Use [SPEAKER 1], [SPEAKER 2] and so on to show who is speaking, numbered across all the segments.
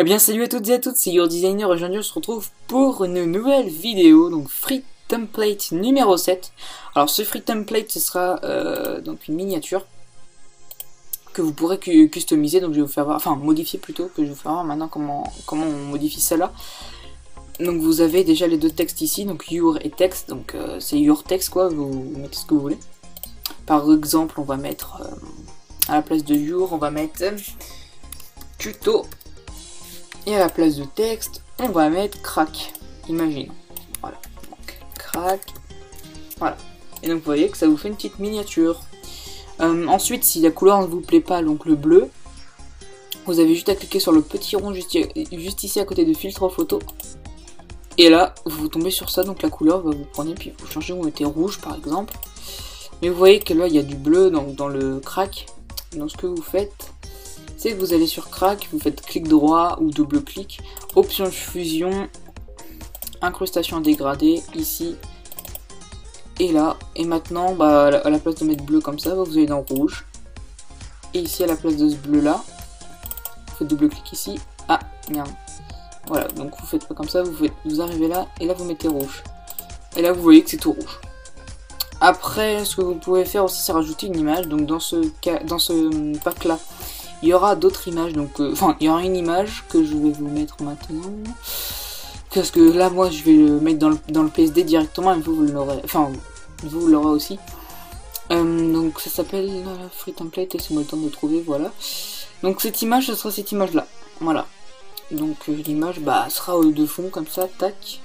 [SPEAKER 1] Eh bien salut à toutes et à tous, c'est Your Designer. Aujourd'hui on se retrouve pour une nouvelle vidéo, donc Free Template numéro 7. Alors ce Free Template ce sera donc une miniature que vous pourrez customiser, donc je vais vous faire voir, enfin modifier plutôt, que je vais vous faire voir maintenant comment on modifie ça là. Donc vous avez déjà les deux textes ici, donc your et text, donc c'est your text quoi, vous mettez ce que vous voulez. Par exemple on va mettre, à la place de your on va mettre tuto. Et à la place de texte, on va mettre crack. Imagine. Voilà. Donc, crack. Voilà. Et donc vous voyez que ça vous fait une petite miniature. Ensuite, si la couleur ne vous plaît pas, donc le bleu, vous avez juste à cliquer sur le petit rond juste ici à côté de filtre photo. Et là, vous tombez sur ça, donc la couleur, vous prenez, puis vous changez, vous mettez rouge par exemple. Mais vous voyez que là, il y a du bleu donc, dans le crack. Donc ce que vous faites, c'est que vous allez sur crack, vous faites clic droit ou double clic, option fusion, incrustation dégradée, ici et là. Et maintenant, bah, à la place de mettre bleu comme ça, vous allez dans rouge. Et ici, à la place de ce bleu là, vous faites double clic ici. Ah, merde. Voilà, donc vous faites pas comme ça, vous arrivez là, et là vous mettez rouge. Et là vous voyez que c'est tout rouge. Après, ce que vous pouvez faire aussi, c'est rajouter une image. Donc dans ce pack là, il y aura d'autres images, donc enfin il y aura une image que je vais vous mettre maintenant, parce que là moi je vais le mettre dans le PSD directement, et vous l'aurez, enfin vous l'aurez aussi. Donc ça s'appelle Free Template, laissez-moi le temps de trouver, voilà. Donc cette image, ce sera cette image là, voilà. Donc l'image bah sera de fond comme ça, tac.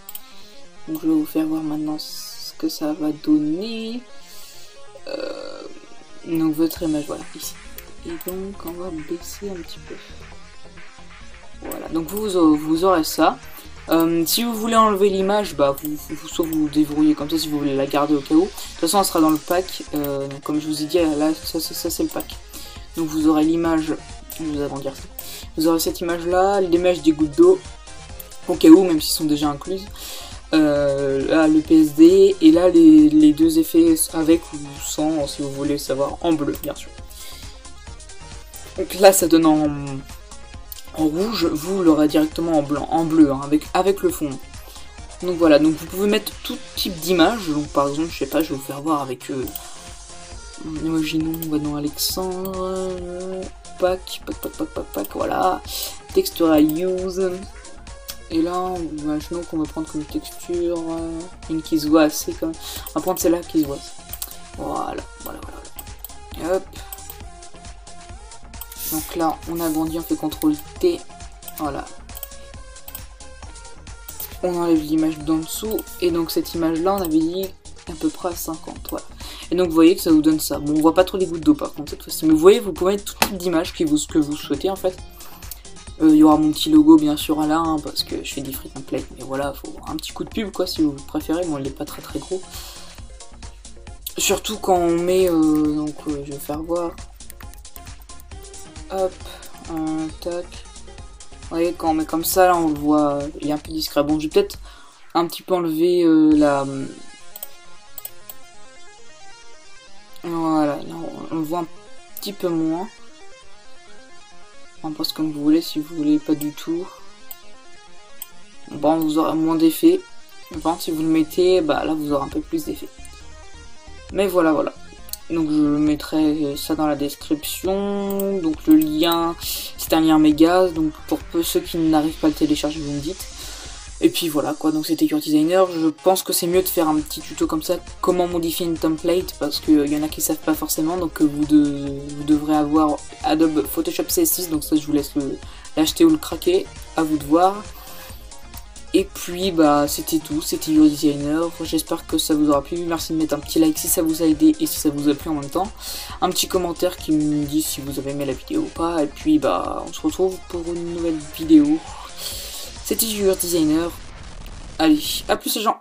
[SPEAKER 1] Donc je vais vous faire voir maintenant ce que ça va donner. Donc votre image, voilà, ici. Et donc on va baisser un petit peu. Voilà, donc vous aurez ça. Si vous voulez enlever l'image, bah soit vous débrouillez comme ça si vous voulez la garder au cas où. De toute façon elle sera dans le pack. Donc, comme je vous ai dit, là ça c'est le pack. Donc vous aurez l'image, je vais vous agrandir ça. Vous aurez cette image là, l'image des gouttes d'eau, au cas où, même s'ils sont déjà incluses. Là le PSD, et là les deux effets avec ou sans, si vous voulez savoir, en bleu bien sûr. Donc là ça donne en rouge, vous l'aurez directement en blanc, en bleu, hein, avec le fond. Donc voilà, donc vous pouvez mettre tout type d'image. Donc par exemple, je sais pas, je vais vous faire voir avec imaginons, on va dans Alexandre, pack, voilà, textural use. Et là, imaginons qu'on va prendre comme texture une qui se voit assez comme. On va prendre celle-là qui se voit. Voilà. Hop. Donc là, on agrandit, on fait CTRL T. Voilà. On enlève l'image d'en dessous. Et donc cette image-là, on avait dit à peu près à 50. Voilà. Et donc vous voyez que ça vous donne ça. Bon, on voit pas trop les gouttes d'eau par contre cette fois-ci. Mais vous voyez, vous pouvez mettre tout type d'image que vous souhaitez en fait. Il y aura mon petit logo bien sûr là, hein, parce que je fais des free templates. Mais voilà, faut un petit coup de pub quoi si vous préférez. Bon, il n'est pas très gros. Surtout quand on met. Donc je vais faire voir. Hop, tac. Vous voyez, quand on met comme ça, là, on le voit, il est un peu discret. Bon, je vais peut-être un petit peu enlever la... Voilà, là, on le voit un petit peu moins. On passe comme vous voulez, si vous voulez pas du tout. Bon, vous aurez moins d'effets. Par contre, si vous le mettez, bah là, vous aurez un peu plus d'effets. Mais voilà. Donc je mettrai ça dans la description. Donc le lien, c'est un lien méga. Donc pour ceux qui n'arrivent pas à le télécharger, vous me dites. Et puis voilà quoi, donc c'était Your Designer. Je pense que c'est mieux de faire un petit tuto comme ça, comment modifier une template, parce qu'il y en a qui savent pas forcément. Donc vous devrez avoir Adobe Photoshop CS6. Donc ça je vous laisse l'acheter ou le craquer, à vous de voir. Et puis bah c'était tout, c'était Your Designer, j'espère que ça vous aura plu, merci de mettre un petit like si ça vous a aidé et si ça vous a plu en même temps, un petit commentaire qui me dit si vous avez aimé la vidéo ou pas, et puis bah on se retrouve pour une nouvelle vidéo. C'était Your Designer, allez, à plus les gens.